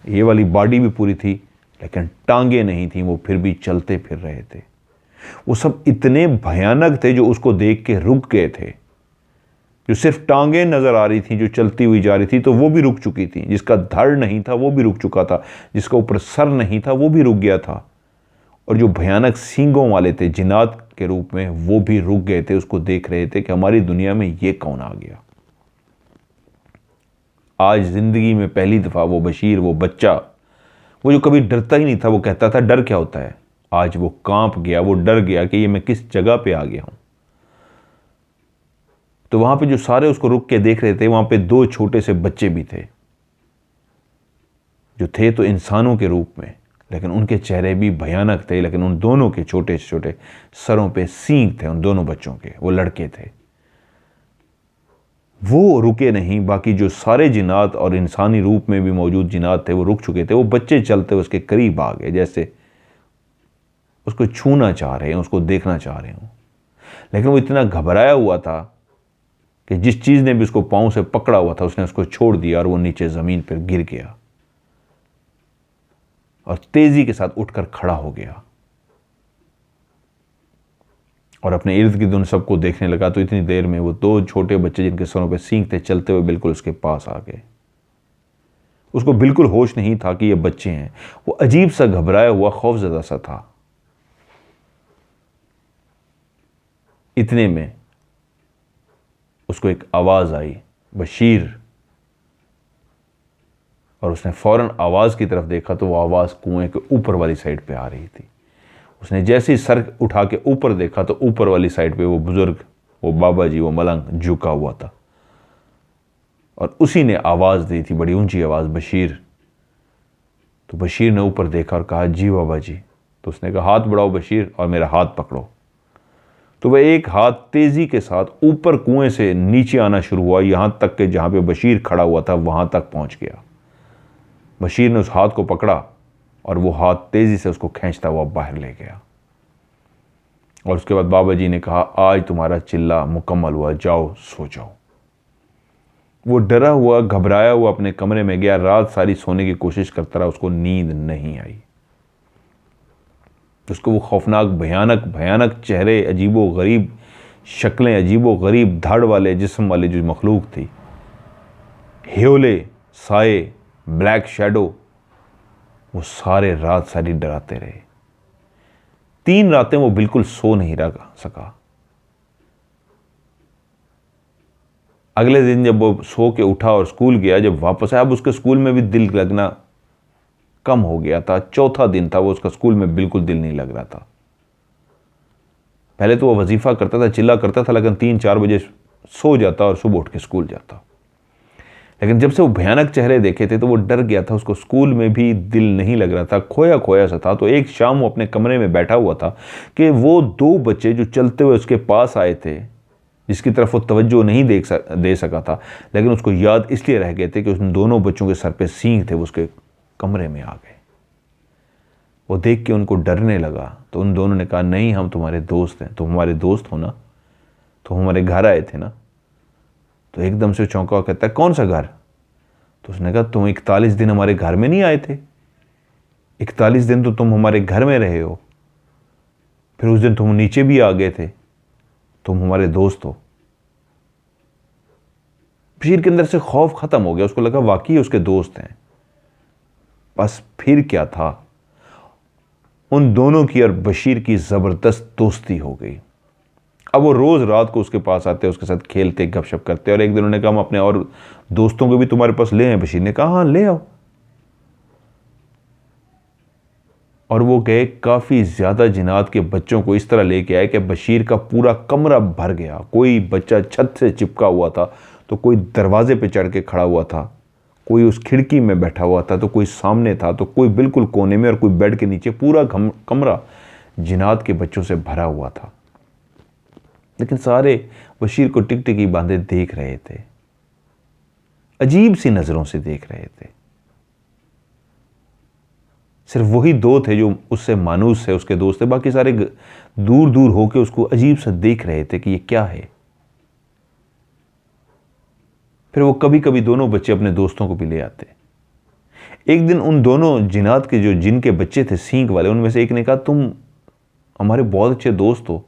ये वाली बॉडी भी पूरी थी, लेकिन टांगे नहीं थी, वो फिर भी चलते फिर रहे थे। वो सब इतने भयानक थे जो उसको देख के रुक गए थे। जो सिर्फ टांगे नजर आ रही थी, जो चलती हुई जा रही थी, तो वो भी रुक चुकी थी। जिसका धड़ नहीं था वो भी रुक चुका था, जिसका ऊपर सर नहीं था वो भी रुक गया था, और जो भयानक सींगों वाले थे जिन्नात के रूप में, वो भी रुक गए थे, उसको देख रहे थे कि हमारी दुनिया में ये कौन आ गया। आज जिंदगी में पहली दफा वो बशीर, वो बच्चा, वो जो कभी डरता ही नहीं था, वो कहता था डर क्या होता है, आज वो कांप गया, वो डर गया कि ये मैं किस जगह पे आ गया हूं। तो वहां पे जो सारे उसको रुक के देख रहे थे, वहां पे दो छोटे से बच्चे भी थे, जो थे तो इंसानों के रूप में, लेकिन उनके चेहरे भी भयानक थे। लेकिन उन दोनों के छोटे छोटे सरों पे सींग थे, उन दोनों बच्चों के, वो लड़के थे। वो रुके नहीं, बाकी जो सारे जिन्नात और इंसानी रूप में भी मौजूद जिन्नात थे वो रुक चुके थे। वो बच्चे चलते उसके करीब आ गए, जैसे उसको छूना चाह रहे हैं, उसको देखना चाह रहे हों। लेकिन वो इतना घबराया हुआ था कि जिस चीज ने भी उसको पांव से पकड़ा हुआ था उसने उसको छोड़ दिया, और वो नीचे जमीन पर गिर गया और तेजी के साथ उठकर खड़ा हो गया और अपने इर्द गिर्द उन सबको देखने लगा। तो इतनी देर में वो दो छोटे बच्चे जिनके सरों पे सींग थे, चलते हुए बिल्कुल उसके पास आ गए। उसको बिल्कुल होश नहीं था कि ये बच्चे हैं। वो अजीब सा घबराया हुआ, खौफजदा सा था। इतने में उसको एक आवाज आई, बशीर, और उसने फौरन आवाज की तरफ देखा तो वो आवाज कुएं के ऊपर वाली साइड पे आ रही थी। उसने जैसे ही सर उठा के ऊपर देखा तो ऊपर वाली साइड पे वो बुजुर्ग, वो बाबा जी, वो मलंग झुका हुआ था, और उसी ने आवाज दी थी, बड़ी ऊंची आवाज, बशीर। तो बशीर ने ऊपर देखा और कहा, जी बाबा जी। तो उसने कहा, हाथ बढ़ाओ बशीर और मेरा हाथ पकड़ो। तो वह एक हाथ तेजी के साथ ऊपर कुएं से नीचे आना शुरू हुआ, यहां तक कि जहां पे बशीर खड़ा हुआ था वहां तक पहुंच गया। बशीर ने उस हाथ को पकड़ा और वो हाथ तेजी से उसको खींचता हुआ बाहर ले गया। और उसके बाद बाबा जी ने कहा, आज तुम्हारा चिल्ला मुकम्मल हुआ, जाओ सो जाओ। वो डरा हुआ घबराया हुआ अपने कमरे में गया, रात सारी सोने की कोशिश करता रहा, उसको नींद नहीं आई। उसको वो खौफनाक भयानक भयानक चेहरे, अजीबो गरीब शक्लें, अजीबो गरीब धाड़ वाले जिस्म वाले जो मखलूक थी, ह्योले, साए, ब्लैक शैडो, वो सारे रात सारी डराते रहे। 3 रातें वो बिल्कुल सो नहीं रह सका। अगले दिन जब वो सो के उठा और स्कूल गया, जब वापस आया, अब उसके स्कूल में भी दिल लगना कम हो गया था। चौथा दिन था, वो उसका स्कूल में बिल्कुल दिल नहीं लग रहा था। पहले तो वो वजीफा करता था, चिल्ला करता था, लेकिन 3-4 बजे सो जाता और सुबह उठ के स्कूल जाता। लेकिन जब से वो भयानक चेहरे देखे थे तो वो डर गया था, उसको स्कूल में भी दिल नहीं लग रहा था, खोया खोया सा था। तो एक शाम वो अपने कमरे में बैठा हुआ था कि वो 2 बच्चे जो चलते हुए उसके पास आए थे, जिसकी तरफ वो तवज्जो नहीं दे सका था, लेकिन उसको याद इसलिए रह गए थे कि उन दोनों बच्चों के सर पे सींग थे, वो उसके कमरे में आ गए। वो देख के उनको डरने लगा। तो उन दोनों ने कहा, नहीं, हम तुम्हारे दोस्त हैं, तुम हमारे दोस्त हो ना, तो हमारे घर आए थे ना। तो एकदम से चौंका हुआ कहता है, कौन सा घर? तो उसने कहा, तुम 41 दिन हमारे घर में नहीं आए थे? 41 दिन तो तुम हमारे घर में रहे हो, फिर उस दिन तुम नीचे भी आ गए थे, तुम हमारे दोस्त हो। बशीर के अंदर से खौफ खत्म हो गया, उसको लगा वाकई उसके दोस्त हैं। बस फिर क्या था, उन दोनों की और बशीर की जबरदस्त दोस्ती हो गई। अब वो रोज रात को उसके पास आते, उसके साथ खेलते, गपशप करते। और एक दिन उन्होंने कहा, हम अपने और दोस्तों को भी तुम्हारे पास ले आए। बशीर ने कहा, हाँ ले आओ। और वो गए, काफ़ी ज़्यादा जिन्नात के बच्चों को इस तरह लेके आए कि बशीर का पूरा कमरा भर गया। कोई बच्चा छत से चिपका हुआ था, तो कोई दरवाजे पे चढ़ के खड़ा हुआ था, कोई उस खिड़की में बैठा हुआ था, तो कोई सामने था, तो कोई बिल्कुल कोने में, और कोई बेड के नीचे। पूरा कमरा जिन्नात के बच्चों से भरा हुआ था। लेकिन सारे बशीर को टिकटिकी बांधे देख रहे थे, अजीब सी नज़रों से देख रहे थे। सिर्फ वही 2 थे जो उससे मानूस थे, उसके दोस्त थे। बाकी सारे दूर दूर होके उसको अजीब सा देख रहे थे कि ये क्या है। फिर वो कभी कभी दोनों बच्चे अपने दोस्तों को भी ले आते। एक दिन उन दोनों जिन्नात के जो जिनके बच्चे थे सींग वाले, उनमें से एक ने कहा, तुम हमारे बहुत अच्छे दोस्त हो,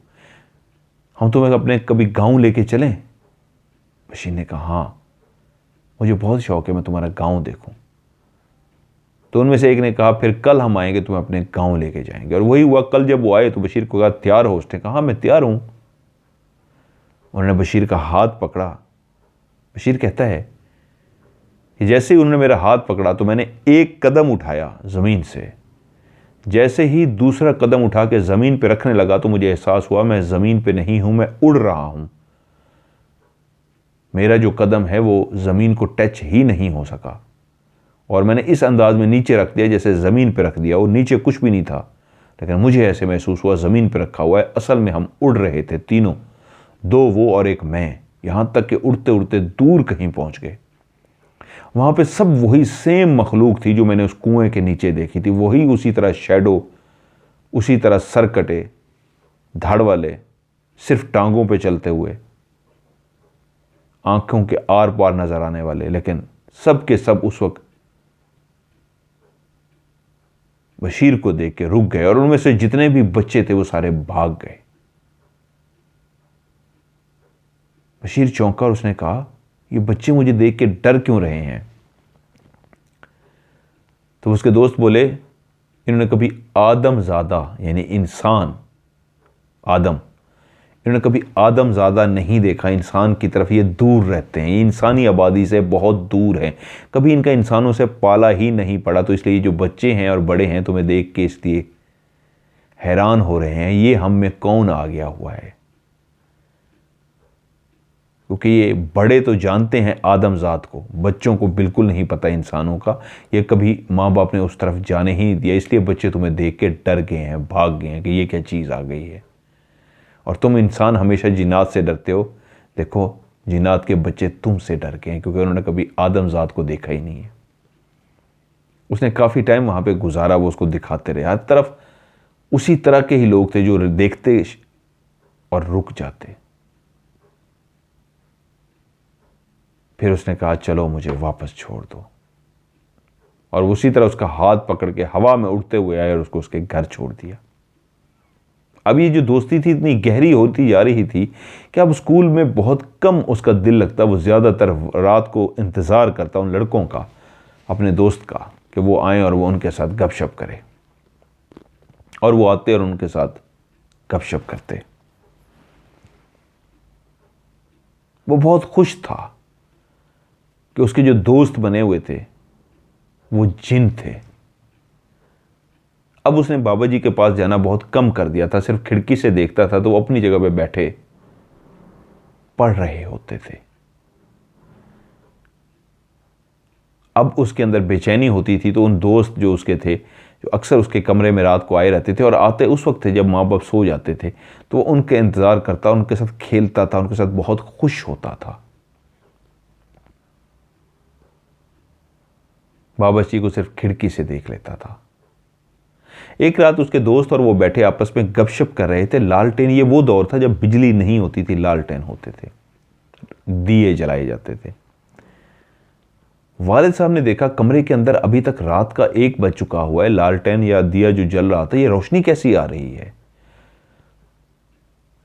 हम तुम्हें अपने कभी गांव लेके चलें? बशीर ने कहा, हाँ, मुझे बहुत शौक है मैं तुम्हारा गांव देखूं। तो उनमें से एक ने कहा, फिर कल हम आएंगे, तुम्हें अपने गांव लेके जाएंगे। और वही हुआ, कल जब वो आए तो बशीर को कहा, तैयार हो? उसने कहा, हाँ मैं तैयार हूं। उन्होंने बशीर का हाथ पकड़ा। बशीर कहता है कि जैसे ही उन्होंने मेरा हाथ पकड़ा तो मैंने एक कदम उठाया ज़मीन से। जैसे ही दूसरा कदम उठा के ज़मीन पे रखने लगा तो मुझे एहसास हुआ मैं ज़मीन पे नहीं हूं, मैं उड़ रहा हूं। मेरा जो कदम है वो ज़मीन को टच ही नहीं हो सका, और मैंने इस अंदाज में नीचे रख दिया जैसे ज़मीन पे रख दिया। और नीचे कुछ भी नहीं था, लेकिन मुझे ऐसे महसूस हुआ ज़मीन पे रखा हुआ है। असल में हम उड़ रहे थे तीनों, 2 वो और एक मैं, यहाँ तक कि उड़ते उड़ते दूर कहीं पहुँच गए। वहाँ पे सब वही सेम मखलूक थी जो मैंने उस कुएं के नीचे देखी थी। वही उसी तरह शैडो, उसी तरह सर कटे धाड़ वाले, सिर्फ टांगों पे चलते हुए, आंखों के आर पार नजर आने वाले। लेकिन सब के सब उस वक्त बशीर को देख के रुक गए, और उनमें से जितने भी बच्चे थे वो सारे भाग गए। बशीर चौंका और उसने कहा, ये बच्चे मुझे देख के डर क्यों रहे हैं? तो उसके दोस्त बोले, इन्होंने कभी आदमज़ादा यानी इंसान आदम, इन्होंने कभी आदमज़ादा नहीं देखा। इंसान की तरफ ये दूर रहते हैं, ये इंसानी आबादी से बहुत दूर हैं, कभी इनका इंसानों से पाला ही नहीं पड़ा। तो इसलिए ये जो बच्चे हैं और बड़े हैं तुम्हें देख के इसलिए हैरान हो रहे हैं, ये हम में कौन आ गया हुआ है। क्योंकि ये बड़े तो जानते हैं आदमजात को, बच्चों को बिल्कुल नहीं पता इंसानों का। ये कभी माँ बाप ने उस तरफ जाने ही नहीं दिया, इसलिए बच्चे तुम्हें देख के डर गए हैं, भाग गए हैं कि ये क्या चीज़ आ गई है। और तुम इंसान हमेशा जिन्नात से डरते हो, देखो जिन्नात के बच्चे तुमसे डर गए हैं, क्योंकि उन्होंने कभी आदमजात को देखा ही नहीं है। उसने काफ़ी टाइम वहाँ पे गुजारा, वो उसको दिखाते रहे। हर तरफ उसी तरह के ही लोग थे जो देखते और रुक जाते। फिर उसने कहा चलो मुझे वापस छोड़ दो, और उसी तरह उसका हाथ पकड़ के हवा में उड़ते हुए आए और उसको उसके घर छोड़ दिया। अब ये जो दोस्ती थी इतनी गहरी होती जा रही थी कि अब स्कूल में बहुत कम उसका दिल लगता, वो ज़्यादातर रात को इंतज़ार करता उन लड़कों का, अपने दोस्त का, कि वो आएँ और वो उनके साथ गपशप करे। और वो आते और उनके साथ गपशप करते। वो बहुत खुश था कि उसके जो दोस्त बने हुए थे वो जिन थे। अब उसने बाबा जी के पास जाना बहुत कम कर दिया था, सिर्फ खिड़की से देखता था तो वो अपनी जगह पे बैठे पढ़ रहे होते थे। अब उसके अंदर बेचैनी होती थी, तो उन दोस्त जो उसके थे, जो अक्सर उसके कमरे में रात को आए रहते थे और आते उस वक्त थे जब माँ बाप सो जाते थे, तो वो उनके इंतज़ार करता, उनके साथ खेलता था, उनके साथ बहुत खुश होता था। बाबा जी को सिर्फ खिड़की से देख लेता था। एक रात उसके दोस्त और वो बैठे आपस में गपशप कर रहे थे। लालटेन, ये वो दौर था जब बिजली नहीं होती थी, लालटेन होते थे, दिए जलाए जाते थे। वालिद साहब ने देखा कमरे के अंदर अभी तक रात का 1 बज चुका हुआ है, लालटेन या दिया जो जल रहा था, ये रोशनी कैसी आ रही है।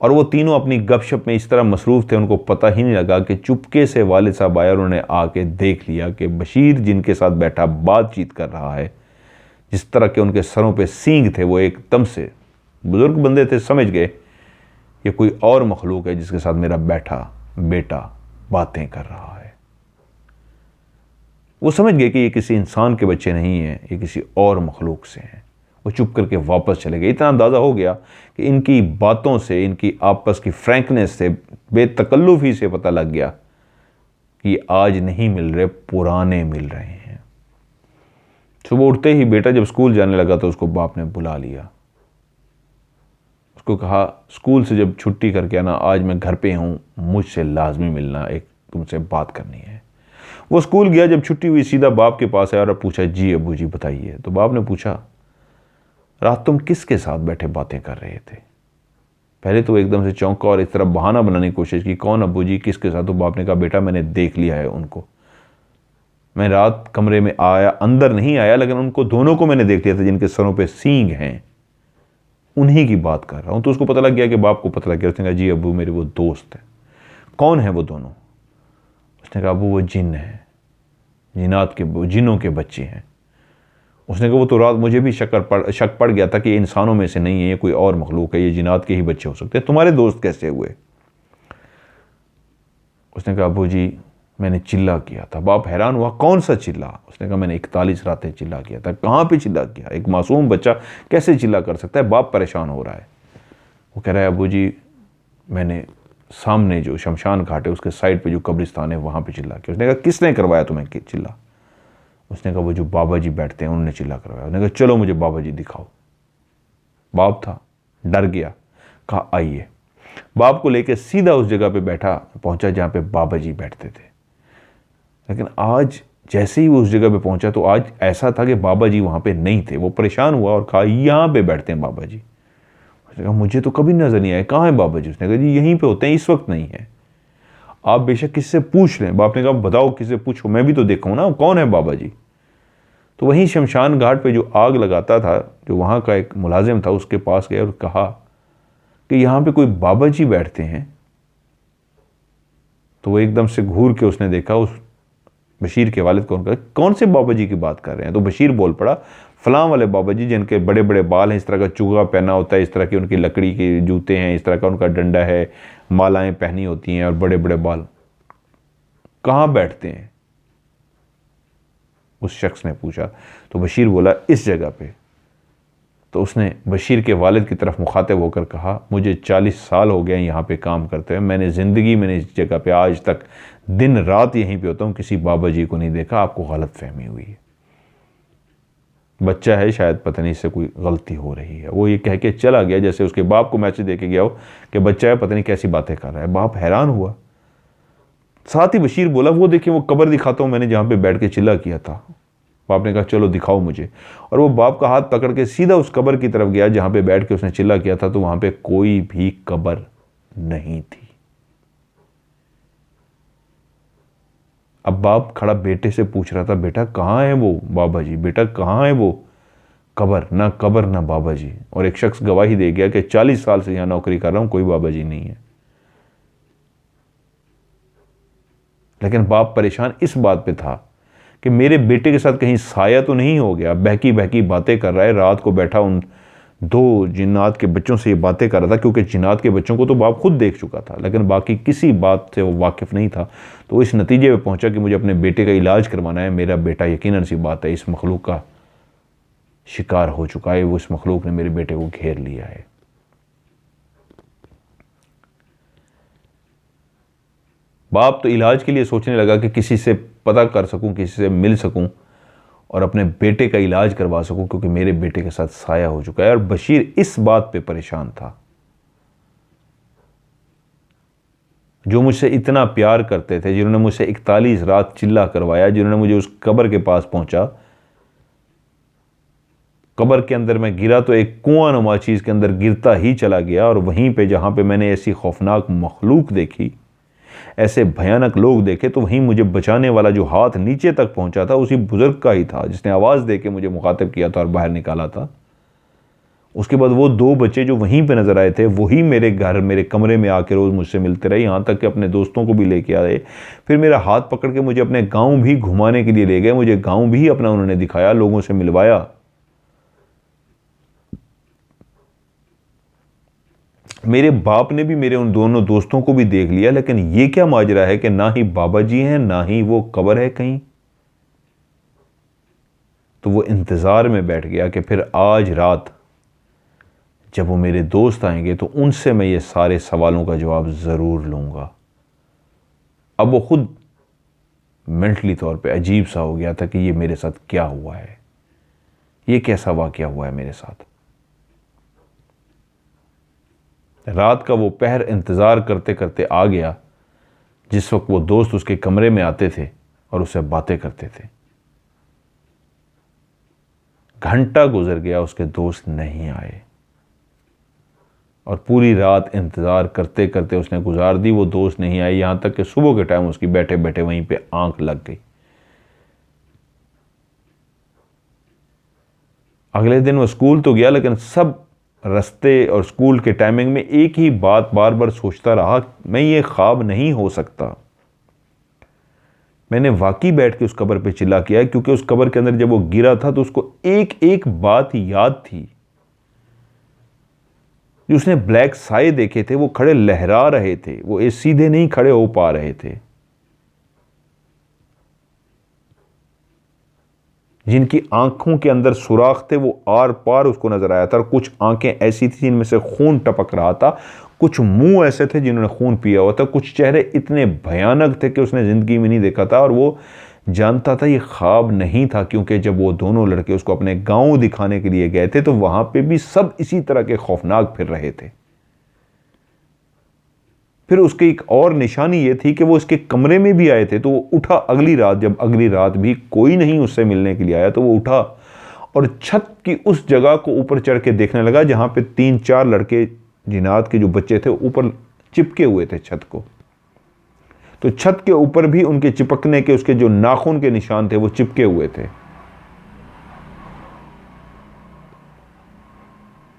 और वो तीनों अपनी गपशप में इस तरह मसरूफ थे, उनको पता ही नहीं लगा कि चुपके से वालिद साहब आए और उन्होंने आके देख लिया कि बशीर जिनके साथ बैठा बातचीत कर रहा है, जिस तरह के उनके सरों पे सींग थे, वो एकदम से, बुजुर्ग बंदे थे, समझ गए ये कोई और मखलूक है जिसके साथ मेरा बैठा बेटा बातें कर रहा है। वो समझ गए कि ये किसी इंसान के बच्चे नहीं हैं, ये किसी और मखलूक से हैं। वो चुप करके वापस चले गए। इतना अंदाज़ा हो गया कि इनकी बातों से, इनकी आपस की फ्रैंकनेस से, बेतकल्लुफ़ी से पता लग गया कि आज नहीं मिल रहे, पुराने मिल रहे हैं। सुबह उठते ही बेटा जब स्कूल जाने लगा तो उसको बाप ने बुला लिया। उसको कहा स्कूल से जब छुट्टी करके आना, आज मैं घर पे हूँ, मुझसे लाजमी मिलना, एक तुमसे बात करनी है। वो स्कूल गया, जब छुट्टी हुई सीधा बाप के पास आया और पूछा जी अबू जी बताइए। तो बाप ने पूछा रात तुम किसके साथ बैठे बातें कर रहे थे। पहले तो एकदम से चौंका और इस तरह बहाना बनाने की कोशिश की, कौन अबू जी, किसके साथ। तो बाप ने कहा बेटा मैंने देख लिया है उनको, मैं रात कमरे में आया, अंदर नहीं आया, लेकिन उनको दोनों को मैंने देख लिया था जिनके सरों पे सींग हैं, उन्हीं की बात कर रहा हूं। तो उसको पता लग गया कि बाप को पता लग गया। उसने कहा जी अबू मेरे वो दोस्त हैं। कौन है वो दोनों। उसने कहा अबू वो जिन है, जिनों के बच्चे हैं। उसने कहा वो तो रात मुझे भी शक पड़ गया था कि ये इंसानों में से नहीं है, ये कोई और मखलूक है, ये जिन्नात के ही बच्चे हो सकते हैं, तुम्हारे दोस्त कैसे हुए। उसने कहा अबू जी मैंने चिल्ला किया था। बाप हैरान हुआ, कौन सा चिल्ला। उसने कहा मैंने 41 रातें चिल्ला किया था। कहाँ पे चिल्ला किया, एक मासूम बच्चा कैसे चिल्ला कर सकता है। बाप परेशान हो रहा है। वो कह रहा है अबू जी मैंने सामने जो शमशान घाट है उसके साइड पे जो कब्रिस्तान है वहाँ पे चिल्ला किया। उसने कहा किसने करवाया तुम्हें चिल्ला। उसने कहा वो जो बाबा जी बैठते हैं उन्होंने चिल्ला करवाया। उसने कहा चलो मुझे बाबा जी दिखाओ। बाप था, डर गया, कहा आइए। बाप को लेकर सीधा उस जगह पे पहुंचा जहाँ पे बाबा जी बैठते थे। लेकिन आज जैसे ही वो उस जगह पे पहुंचा तो आज ऐसा था कि बाबा जी वहाँ पे नहीं थे। वो परेशान हुआ और कहा यहाँ पे बैठते हैं बाबा जी। उसने कहा मुझे तो कभी नजर नहीं आया, कहाँ है बाबा जी। उसने कहा जी यहीं पे होते हैं, इस वक्त नहीं है, आप बेशक किससे पूछ लें। बाप ने कहा बताओ किससे पूछो, मैं भी तो देखूँ ना कौन है बाबा जी। तो वहीं शमशान घाट पे जो आग लगाता था, जो वहाँ का एक मुलाजिम था, उसके पास गए और कहा कि यहाँ पे कोई बाबा जी बैठते हैं। तो वो एकदम से घूर के उसने देखा उस बशीर के वालिद को, उनका कौन से बाबा जी की बात कर रहे हैं। तो बशीर बोल पड़ा फलां वाले बाबा जी जिनके बड़े बड़े बाल हैं, इस तरह का चुगा पहना होता है, इस तरह की उनकी लकड़ी के जूते हैं, इस तरह का उनका डंडा है, मालाएं पहनी होती हैं और बड़े बड़े बाल, कहाँ बैठते हैं। उस शख्स ने पूछा। तो बशीर बोला इस जगह पे। तो उसने बशीर के वालिद की तरफ मुखातिब होकर कहा मुझे 40 साल हो गए यहाँ पे काम करते हुए, मैंने ज़िंदगी में इस जगह पे आज तक दिन रात यहीं पे होता हूँ, किसी बाबा जी को नहीं देखा, आपको गलत फहमी हुई है। बच्चा है शायद, पता नहीं इससे कोई गलती हो रही है। वो ये कह के चला गया जैसे उसके बाप को मैसेज दे के गया हो कि बच्चा है, पता नहीं कैसी बातें कर रहा है। बाप हैरान हुआ। साथ ही बशीर बोला वो देखिए वो कब्र दिखाता हूँ मैंने जहाँ पे बैठ के चिल्ला किया था। बाप ने कहा चलो दिखाओ मुझे। और वो बाप का हाथ पकड़ के सीधा उस कब्र की तरफ गया जहाँ पे बैठ के उसने चिल्ला किया था। तो वहाँ पे कोई भी कब्र नहीं थी। अब बाप खड़ा बेटे से पूछ रहा था, बेटा कहाँ है वो बाबा जी, बेटा कहाँ है वो कब्र, ना कब्र ना बाबा जी। और एक शख्स गवाही दे गया कि 40 साल से यहां नौकरी कर रहा हूं, कोई बाबा जी नहीं है। लेकिन बाप परेशान इस बात पे था कि मेरे बेटे के साथ कहीं साया तो नहीं हो गया। बहकी बहकी बातें कर रहा है, रात को बैठा उन 2 जिन्नात के बच्चों से ये बातें कर रहा था, क्योंकि जिन्नात के बच्चों को तो बाप खुद देख चुका था, लेकिन बाकी किसी बात से वो वाकिफ नहीं था। तो इस नतीजे पे पहुंचा कि मुझे अपने बेटे का इलाज करवाना है। मेरा बेटा यकीनन सी बात है इस मखलूक का शिकार हो चुका है, वो इस मखलूक ने मेरे बेटे को घेर लिया है। बाप तो इलाज के लिए सोचने लगा कि किसी से पता कर सकूं, किसी से मिल सकूं और अपने बेटे का इलाज करवा सकूं, क्योंकि मेरे बेटे के साथ साया हो चुका है। और बशीर इस बात पे परेशान था। जो मुझसे इतना प्यार करते थे, जिन्होंने मुझसे 41 रात चिल्ला करवाया, जिन्होंने मुझे उस कब्र के पास पहुंचा, कब्र के अंदर मैं गिरा तो एक कुआं नुमा चीज के अंदर गिरता ही चला गया। और वहीं पे जहां पे मैंने ऐसी खौफनाक मखलूक देखी, ऐसे भयानक लोग देखे, तो वहीं मुझे बचाने वाला जो हाथ नीचे तक पहुंचा था उसी बुजुर्ग का ही था, जिसने आवाज दे के मुझे मुखातिब किया था और बाहर निकाला था। उसके बाद वो 2 बच्चे जो वहीं पे नजर आए थे, वही मेरे घर, मेरे कमरे में आके रोज मुझसे मिलते रहे, यहां तक कि अपने दोस्तों को भी लेके आए। फिर मेरा हाथ पकड़ के मुझे अपने गांव भी घुमाने के लिए ले गए, मुझे गांव भी अपना उन्होंने दिखाया, लोगों से मिलवाया। मेरे बाप ने भी मेरे उन दोनों दोस्तों को भी देख लिया, लेकिन ये क्या माजरा है कि ना ही बाबा जी हैं, ना ही वो कब्र है कहीं। तो वो इंतजार में बैठ गया कि फिर आज रात जब वो मेरे दोस्त आएंगे तो उनसे मैं ये सारे सवालों का जवाब जरूर लूंगा। अब वो खुद मेंटली तौर पे अजीब सा हो गया था कि ये मेरे साथ क्या हुआ है, ये कैसा वाकया हुआ है मेरे साथ। रात का वो पहर इंतजार करते करते आ गया जिस वक्त वो दोस्त उसके कमरे में आते थे और उससे बातें करते थे। घंटा गुजर गया, उसके दोस्त नहीं आए और पूरी रात इंतजार करते करते उसने गुजार दी, वो दोस्त नहीं आए। यहां तक कि सुबह के टाइम उसकी बैठे बैठे वहीं पे आंख लग गई। अगले दिन वो स्कूल तो गया, लेकिन सब रास्ते और स्कूल के टाइमिंग में एक ही बात बार बार सोचता रहा, मैं ये ख्वाब नहीं हो सकता। मैंने वाकई बैठ के उस कब्र पे चिल्ला किया, क्योंकि उस कब्र के अंदर जब वो गिरा था तो उसको एक एक बात याद थी। जो उसने ब्लैक साए देखे थे वो खड़े लहरा रहे थे, वो सीधे नहीं खड़े हो पा रहे थे। जिनकी आंखों के अंदर सुराख थे वो आर पार उसको नजर आया था। और कुछ आंखें ऐसी थी जिनमें से खून टपक रहा था, कुछ मुंह ऐसे थे जिन्होंने खून पिया हुआ था, कुछ चेहरे इतने भयानक थे कि उसने जिंदगी में नहीं देखा था। और वो जानता था ये ख्वाब नहीं था, क्योंकि जब वो दोनों लड़के उसको अपने गांव दिखाने के लिए गए थे तो वहां पे भी सब इसी तरह के खौफनाक फिर रहे थे। फिर उसकी एक और निशानी ये थी कि वो इसके कमरे में भी आए थे। तो वो उठा अगली रात, जब अगली रात भी कोई नहीं उससे मिलने के लिए आया, तो वो उठा और छत की उस जगह को ऊपर चढ़ के देखने लगा जहां पे 3-4 लड़के जिनात के जो बच्चे थे ऊपर चिपके हुए थे छत को। तो छत के ऊपर भी उनके चिपकने के, उसके जो नाखून के निशान थे वो चिपके हुए थे।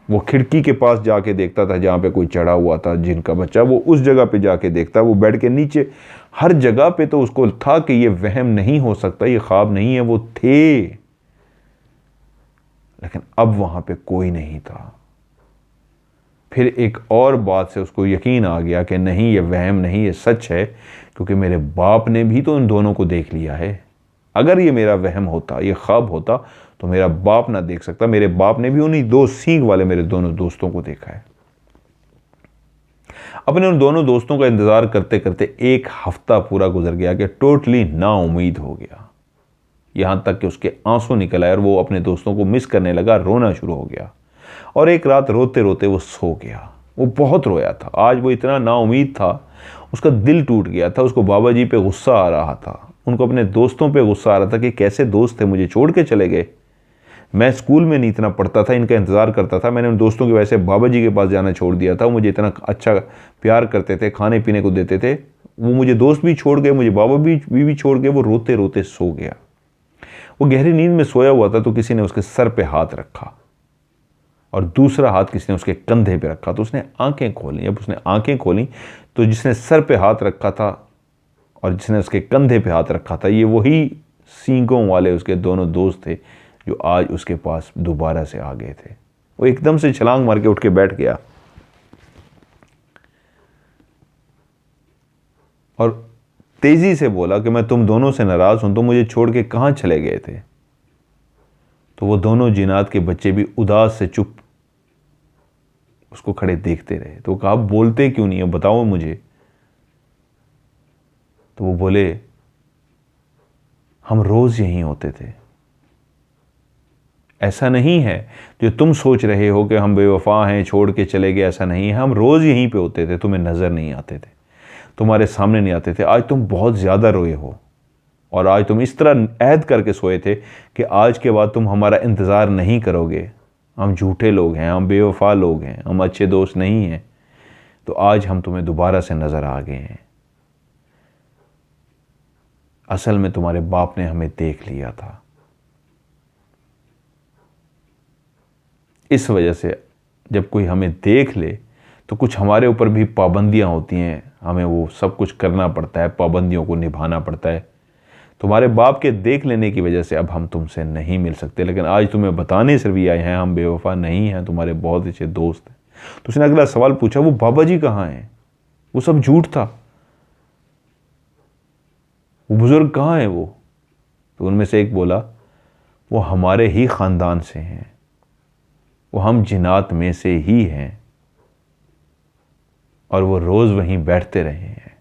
वो खिड़की के पास जाके देखता था जहां पे कोई चढ़ा हुआ था जिनका बच्चा, वो उस जगह पे जाके देखता। वो बेड के नीचे, हर जगह पे तो उसको था कि ये वहम नहीं हो सकता, ये ख्वाब नहीं है, वो थे। लेकिन अब वहां पे कोई नहीं था। फिर एक और बात से उसको यकीन आ गया कि नहीं, ये वहम नहीं, ये सच है, क्योंकि मेरे बाप ने भी तो इन दोनों को देख लिया है। अगर ये मेरा वहम होता, ये ख्वाब होता, तो मेरा बाप ना देख सकता। मेरे बाप ने भी उन्हीं 2 सींग वाले मेरे दोनों दोस्तों को देखा है। अपने उन दोनों दोस्तों का इंतजार करते करते 1 हफ्ता पूरा गुजर गया कि टोटली नाउम्मीद हो गया। यहां तक कि उसके आंसू निकल आए और वो अपने दोस्तों को मिस करने लगा, रोना शुरू हो गया। और एक रात रोते रोते वो सो गया। वो बहुत रोया था। आज वो इतना नाउम्मीद था, उसका दिल टूट गया था। उसको बाबा जी पे गुस्सा आ रहा था, उनको अपने दोस्तों पे गुस्सा आ रहा था कि कैसे दोस्त थे, मुझे छोड़ के चले गए। मैं स्कूल में नहीं इतना पढ़ता था, इनका इंतज़ार करता था। मैंने उन दोस्तों की वजह से बाबा जी के पास जाना छोड़ दिया था। वो मुझे इतना अच्छा प्यार करते थे, खाने पीने को देते थे। वो मुझे दोस्त भी छोड़ गए, मुझे बाबा भी छोड़ गए। वो रोते रोते सो गया। वो गहरी नींद में सोया हुआ था तो किसी ने उसके सर पे हाथ रखा और दूसरा हाथ किसी ने उसके कंधे पे रखा। तो उसने आंखें खोली। जब उसने आंखें खोली तो जिसने सर पे हाथ रखा था और जिसने उसके कंधे पे हाथ रखा था, ये वही सींगों वाले उसके दोनों दोस्त थे जो आज उसके पास दोबारा से आ गए थे। वो एकदम से छलांग मार के उठ के बैठ गया और तेजी से बोला कि मैं तुम दोनों से नाराज हूं, तुम मुझे छोड़ के कहां चले गए थे। तो वो दोनों जिन्नात के बच्चे भी उदास से चुप उसको खड़े देखते रहे। तो कहा, बोलते क्यों नहीं है, बताओ मुझे। तो वो बोले, हम रोज यहीं होते थे। ऐसा नहीं है जो तुम सोच रहे हो कि हम बेवफा हैं, छोड़ के चले गए, ऐसा नहीं है। हम रोज यहीं पे होते थे, तुम्हें नजर नहीं आते थे, तुम्हारे सामने नहीं आते थे। आज तुम बहुत ज्यादा रोए हो और आज तुम इस तरह ऐद करके सोए थे कि आज के बाद तुम हमारा इंतजार नहीं करोगे। हम झूठे लोग हैं, हम बेवफा लोग हैं, हम अच्छे दोस्त नहीं हैं। तो आज हम तुम्हें दोबारा से नजर आ गए हैं। असल में तुम्हारे बाप ने हमें देख लिया था। इस वजह से जब कोई हमें देख ले तो कुछ हमारे ऊपर भी पाबंदियां होती हैं, हमें वो सब कुछ करना पड़ता है, पाबंदियों को निभाना पड़ता है। तुम्हारे बाप के देख लेने की वजह से अब हम तुमसे नहीं मिल सकते, लेकिन आज तुम्हें बताने सिर्फ ये आए हैं, हम बेवफा नहीं हैं, तुम्हारे बहुत अच्छे दोस्त हैं। तो उसने अगला सवाल पूछा, वो बाबा जी कहाँ हैं? वो सब झूठ था, वो बुजुर्ग कहाँ हैं वो? तो उनमें से एक बोला, वो हमारे ही खानदान से हैं, वो हम जिन्नात में से ही हैं और वो रोज वहीं बैठते रहे हैं।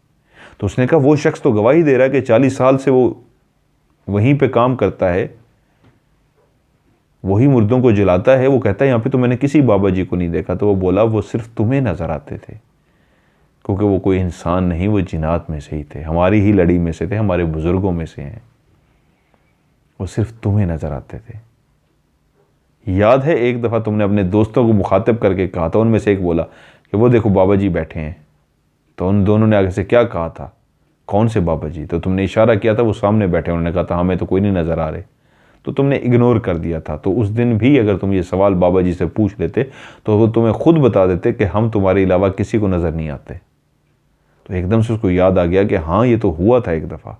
तो उसने कहा, वो शख्स तो गवाही दे रहा है कि 40 साल से वो वहीं पे काम करता है, वही मुर्दों को जलाता है। वो कहता है यहाँ पे तो मैंने किसी बाबा जी को नहीं देखा। तो वो बोला, वो सिर्फ तुम्हें नजर आते थे, क्योंकि वो कोई इंसान नहीं, वो जिन्नात में से ही थे, हमारी ही लड़ी में से थे, हमारे बुजुर्गों में से हैं। वो सिर्फ तुम्हें नजर आते थे। याद है एक दफ़ा तुमने अपने दोस्तों को मुखातिब करके कहा था, उनमें से एक बोला कि वो देखो बाबा जी बैठे हैं। तो उन दोनों ने आगे से क्या कहा था, कौन से बाबा जी? तो तुमने इशारा किया था वो सामने बैठे। उन्होंने कहा था हमें तो कोई नहीं नज़र आ रहे। तो तुमने इग्नोर कर दिया था। तो उस दिन भी अगर तुम ये सवाल बाबा जी से पूछ लेते तो वो तुम्हें खुद बता देते कि हम तुम्हारे अलावा किसी को नज़र नहीं आते। तो एकदम से उसको याद आ गया कि हाँ, ये तो हुआ था एक दफ़ा,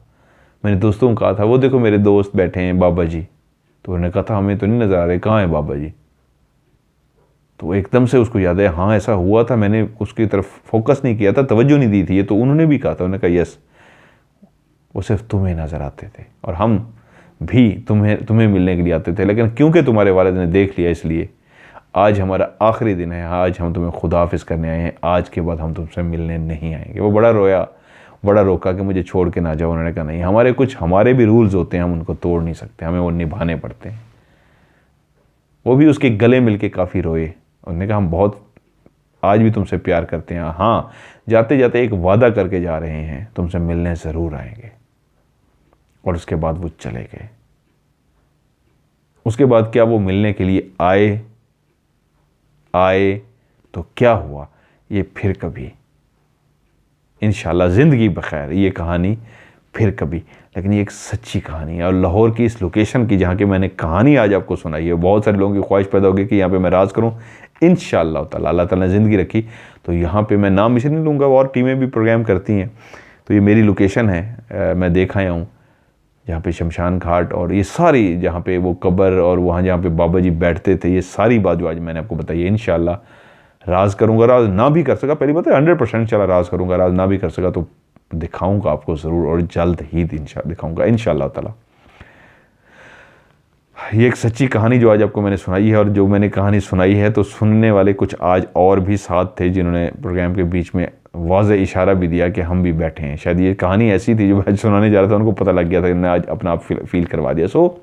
मैंने दोस्तों को कहा था वो देखो मेरे दोस्त बैठे हैं बाबा जी। तो उन्होंने कहा था हमें तो नहीं नज़र आ रहे, कहाँ है बाबा जी? तो एकदम से उसको याद है, हाँ ऐसा हुआ था, मैंने उसकी तरफ फोकस नहीं किया था, तवज्जो नहीं दी थी। ये तो उन्होंने भी कहा था। उन्होंने कहा यस, वो सिर्फ तुम्हें नज़र आते थे और हम भी तुम्हें मिलने के लिए आते थे, लेकिन क्योंकि तुम्हारे वालिद ने देख लिया इसलिए आज हमारा आखिरी दिन है, आज हम तुम्हें खुदाफिज करने आए हैं, आज के बाद हम तुमसे मिलने नहीं आएंगे। वो बड़ा रोया, बड़ा रोका कि मुझे छोड़ के ना जाओ। उन्होंने कहा नहीं, हमारे भी रूल्स होते हैं, हम उनको तोड़ नहीं सकते, हमें वो निभाने पड़ते हैं। वो भी उसके गले मिल के काफ़ी रोए। उन्होंने कहा हम बहुत आज भी तुमसे प्यार करते हैं, हाँ जाते जाते एक वादा करके जा रहे हैं, तुमसे मिलने ज़रूर आएंगे। और उसके बाद वो चले गए। उसके बाद क्या वो मिलने के लिए आए तो क्या हुआ ये फिर कभी इंशाल्लाह, ज़िंदगी बखैर ये कहानी फिर कभी। लेकिन ये एक सच्ची कहानी है और लाहौर की इस लोकेशन की जहाँ की मैंने कहानी आज आपको सुनाई है, बहुत सारे लोगों की ख्वाहिश पैदा होगी कि यहाँ पे मैं राज करूँ। इंशाअल्लाह ताला अल्लाह ताला ने ज़िंदगी रखी तो यहाँ पे मैं नाम इसे नहीं लूँगा, और टीमें भी प्रोग्राम करती हैं। तो ये मेरी लोकेशन है, मैं देख आया हूँ जहाँ पे शमशान घाट और ये सारी जहाँ पे वो कब्र और वहाँ जहाँ पे बाबा जी बैठते थे, ये सारी बात जो आज मैंने आपको बताई है इंशाअल्लाह राज करूँगा। राज ना भी कर सका, पहली बात है 100% चला राज करूँगा, राज ना भी कर सका तो दिखाऊंगा आपको ज़रूर, और जल्द ही दिखाऊंगा इंशाअल्लाह ताला। ये एक सच्ची कहानी जो आज आपको मैंने सुनाई है, और जो मैंने कहानी सुनाई है तो सुनने वाले कुछ आज और भी साथ थे जिन्होंने प्रोग्राम के बीच में वाज़े इशारा भी दिया कि हम भी बैठे हैं। शायद ये कहानी ऐसी थी जो आज सुनाने जा रहा था, उनको पता लग गया था कि मैं आज अपना आप फील करवा दिया। सो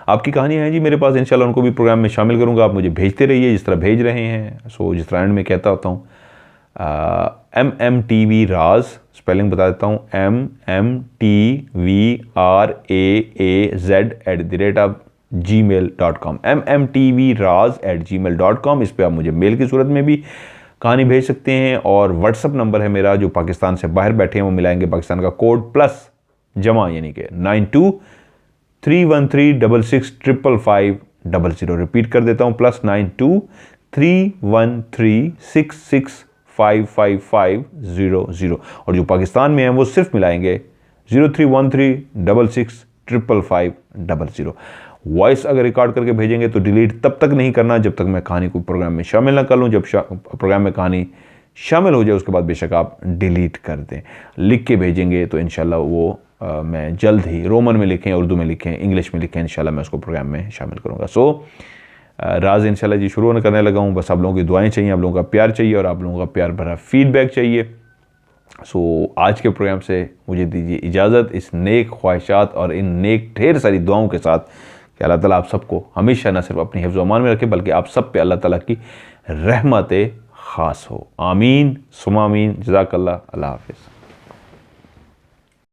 आपकी कहानी है जी मेरे पास, इंशाल्लाह उनको भी प्रोग्राम में शामिल करूँगा। आप मुझे भेजते रहिए जिस तरह भेज रहे हैं। सो जिस तरह एंड में कहता होता हूँ MMTV राज, स्पेलिंग बता देता हूँ MMTVRAAZ @ mmtvraz@gmail.com, mmtvraz@gmail.com। इस पर आप मुझे मेल की सूरत में भी कहानी भेज सकते हैं। और व्हाट्सअप नंबर है मेरा, जो पाकिस्तान से बाहर बैठे हैं वो मिलाएंगे पाकिस्तान का कोड प्लस जमा यानी कि 9231366550। रिपीट कर देता हूँ, +923136655500। और जो पाकिस्तान में है वो सिर्फ मिलाएंगे 0313665550। वॉइस अगर रिकॉर्ड करके भेजेंगे तो डिलीट तब तक नहीं करना जब तक मैं कहानी को प्रोग्राम में शामिल ना कर लूँ। जब प्रोग्राम में कहानी शामिल हो जाए उसके बाद बेशक आप डिलीट कर दें। लिख के भेजेंगे तो इंशाल्लाह वो मैं जल्द ही रोमन में लिखें, उर्दू में लिखें, इंग्लिश में लिखें, इंशाल्लाह मैं उसको प्रोग्राम में शामिल करूँगा। सो राज इंशाल्लाह जी शुरू करने लगा हूँ। बस आप लोगों की दुआएं चाहिए, आप लोगों का प्यार चाहिए और आप लोगों का प्यार भरा फीडबैक चाहिए। सो आज के प्रोग्राम से मुझे दीजिए इजाज़त, इस नेक ख्वाहिशात और इन नेक ढेर सारी दुआओं के साथ कि अल्लाह ताला आप सबको हमेशा न सिर्फ अपनी हिफ्ज़ व अमान में रखे बल्कि आप सब पे अल्लाह ताला की रहमत ख़ास हो। आमीन सुमा आमीन। जज़ाकल्लाह। अल्लाह हाफ़िज़।